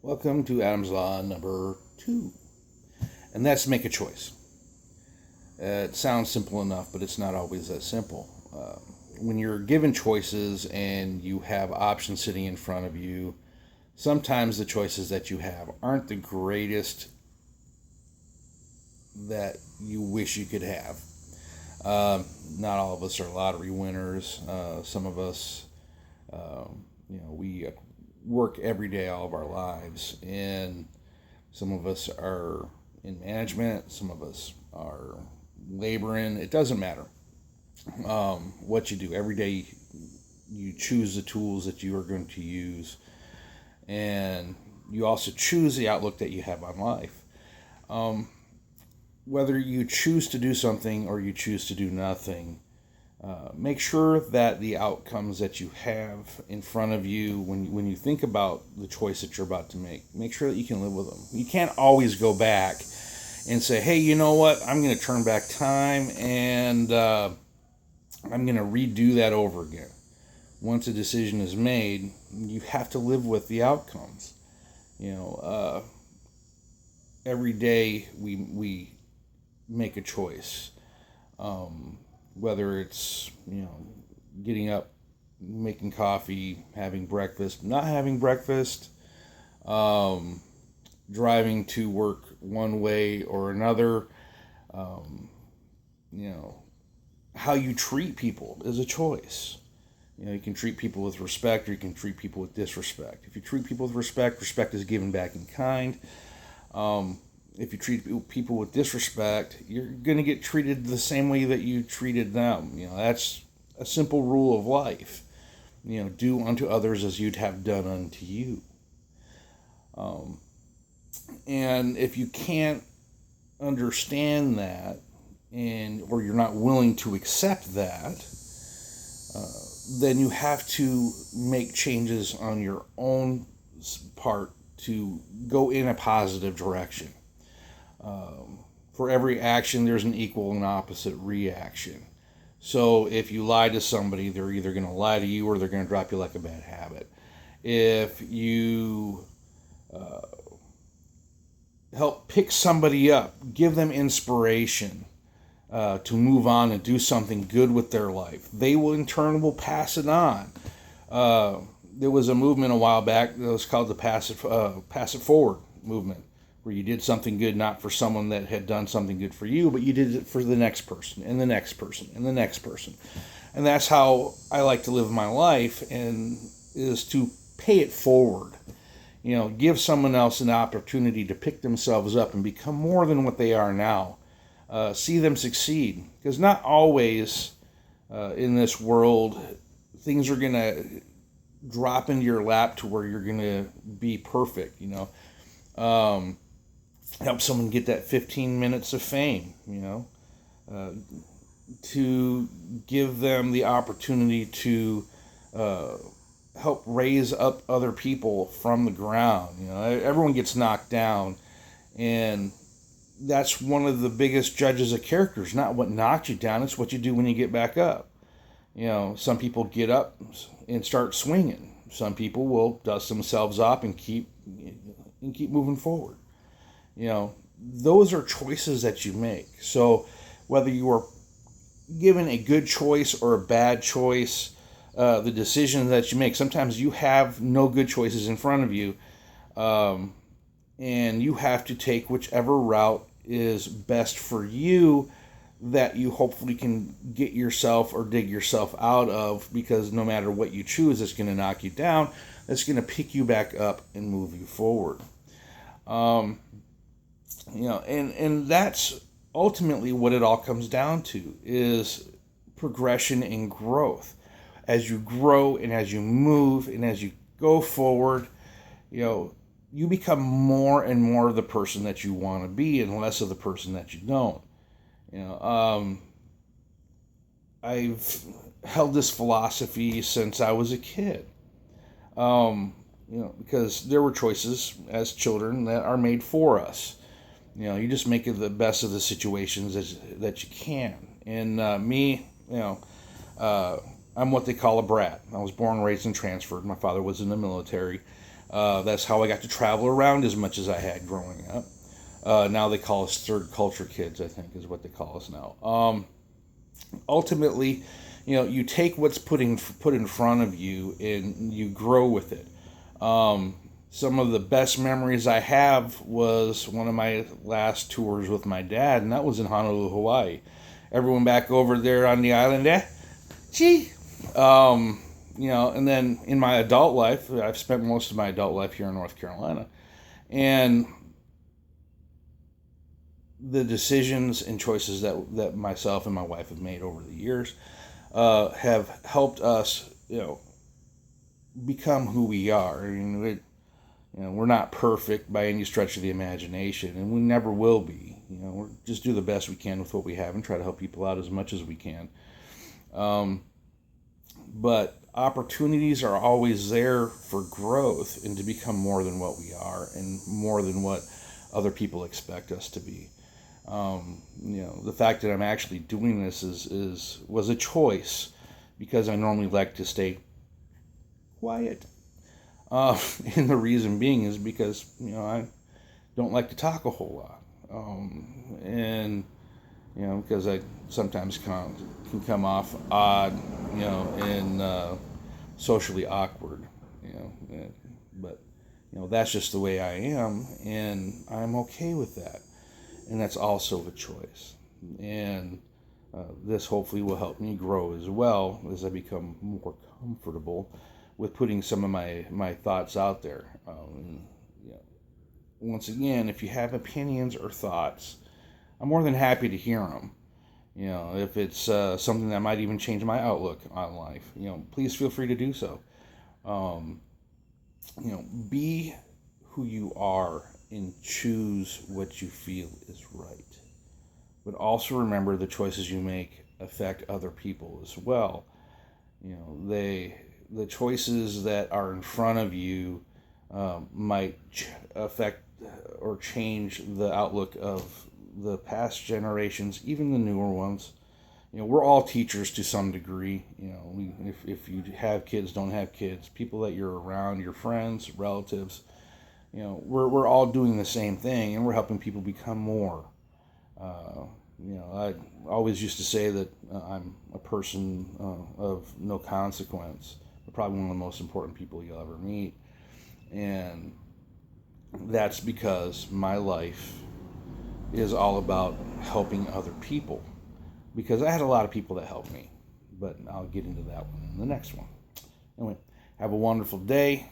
Welcome to Adam's Law number 2, and that's make a choice. It sounds simple enough, but it's not always that simple. When you're given choices and you have options sitting in front of you, sometimes the choices that you have aren't the greatest that you wish you could have. Not all of us are lottery winners. Some of us, we work every day all of our lives, and some of us are in management, some of us are laboring. It doesn't matter what you do. Every day you choose the tools that you are going to use, and you also choose the outlook that you have on life. Whether you choose to do something or you choose to do nothing, make sure that the outcomes that you have in front of you, when you think about the choice that you're about to make sure that you can live with them. You can't always go back and say, hey, you know what, I'm going to turn back time and I'm going to redo that over again. Once a decision is made, you have to live with the outcomes. Every day we make a choice. Whether it's, getting up, making coffee, having breakfast, not having breakfast, driving to work one way or another, how you treat people is a choice. You can treat people with respect or you can treat people with disrespect. If you treat people with respect, respect is given back in kind. If you treat people with disrespect, you're going to get treated the same way that you treated them. That's a simple rule of life. Do unto others as you'd have done unto you. And if you can't understand that, or you're not willing to accept that, then you have to make changes on your own part to go in a positive direction. For every action, there's an equal and opposite reaction. So if you lie to somebody, they're either going to lie to you or they're going to drop you like a bad habit. If you help pick somebody up, give them inspiration to move on and do something good with their life, they will in turn will pass it on. There was a movement a while back that was called the Pass It Forward movement, where you did something good not for someone that had done something good for you, but you did it for the next person and the next person and the next person. And that's how I like to live my life, and is to pay it forward. Give someone else an opportunity to pick themselves up and become more than what they are now. See them succeed, because not always in this world things are going to drop into your lap to where you're going to be perfect. Help someone get that 15 minutes of fame, to give them the opportunity to help raise up other people from the ground. Everyone gets knocked down, and that's one of the biggest judges of character. It's not what knocked you down, it's what you do when you get back up. Some people get up and start swinging. Some people will dust themselves off and keep moving forward. Those are choices that you make. So whether you are given a good choice or a bad choice, the decision that you make, sometimes you have no good choices in front of you, and you have to take whichever route is best for you, that you hopefully can get yourself or dig yourself out of, because no matter what you choose, it's going to knock you down. It's going to pick you back up and move you forward. And that's ultimately what it all comes down to, is progression and growth. As you grow and as you move and as you go forward, you become more and more of the person that you want to be and less of the person that you don't. I've held this philosophy since I was a kid. Because there were choices as children that are made for us. You just make the best of the situations that you can. And me, I'm what they call a brat. I was born, raised, and transferred. My father was in the military. That's how I got to travel around as much as I had growing up. Now they call us third culture kids, I think is what they call us now. Ultimately, you take what's put in front of you and you grow with it. Some of the best memories I have was one of my last tours with my dad, and that was in Honolulu, Hawaii. Everyone back over there on the island, gee. And then in my adult life, I've spent most of my adult life here in North Carolina, and the decisions and choices that myself and my wife have made over the years have helped us, become who we are. I mean, we're not perfect by any stretch of the imagination, and we never will be. We'll just do the best we can with what we have and try to help people out as much as we can. But opportunities are always there for growth and to become more than what we are and more than what other people expect us to be. The fact that I'm actually doing this was a choice, because I normally like to stay quiet. And the reason being is because, I don't like to talk a whole lot. Because I sometimes can come off odd, and socially awkward, but, that's just the way I am, and I'm okay with that. And that's also a choice. And this hopefully will help me grow as well as I become more comfortable with putting some of my thoughts out there. Once again, if you have opinions or thoughts, I'm more than happy to hear them. If it's something that might even change my outlook on life, please feel free to do so. Be who you are and choose what you feel is right. But also remember the choices you make affect other people as well. The choices that are in front of you might affect or change the outlook of the past generations, even the newer ones. We're all teachers to some degree. If you have kids, don't have kids, people that you're around, your friends, relatives, we're all doing the same thing, and we're helping people become more. I always used to say that I'm a person of no consequence, but probably one of the most important people you'll ever meet. And that's because my life is all about helping other people. Because I had a lot of people that helped me, but I'll get into that one in the next one. Anyway, have a wonderful day.